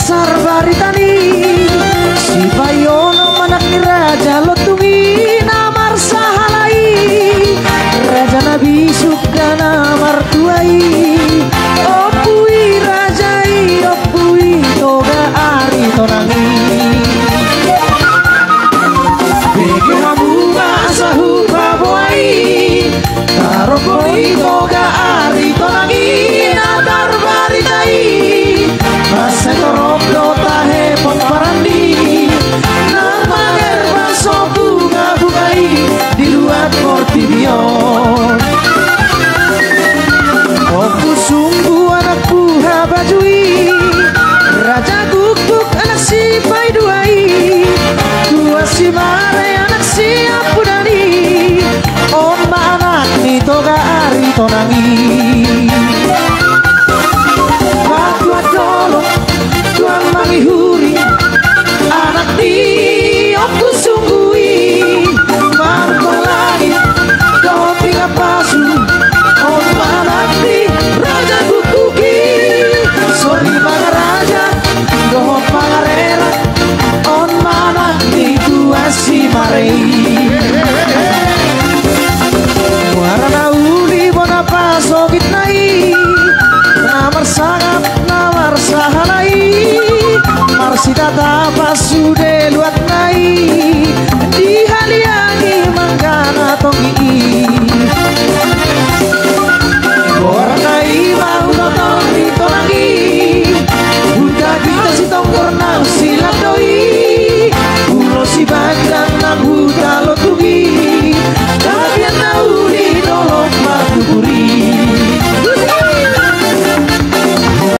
sarbaritani si payono manak ni raja lotungi namar sahalai raja nabi sukana martuai opui rajai opui toga ari tonangi bege hamunga asahu baboai tarokoi toga ari tonangi nadar baritai masa toroblo tahe pemparandi nama gerba sobu ngabukai di luar Portibion aku sungguh anakku habajui raja guguk anak si paiduai dua si mare anak si apudani omba anak ni toga ari tonangi Tua dolong, tua mangihuri anak di aku sunggui marco lagi kau pinga pasu on anak di raja kukuki sorry bang raja doh pangarera on anak di tua si marei warna uli bona paso gitnai namar sangat sahalai marsida ta pasu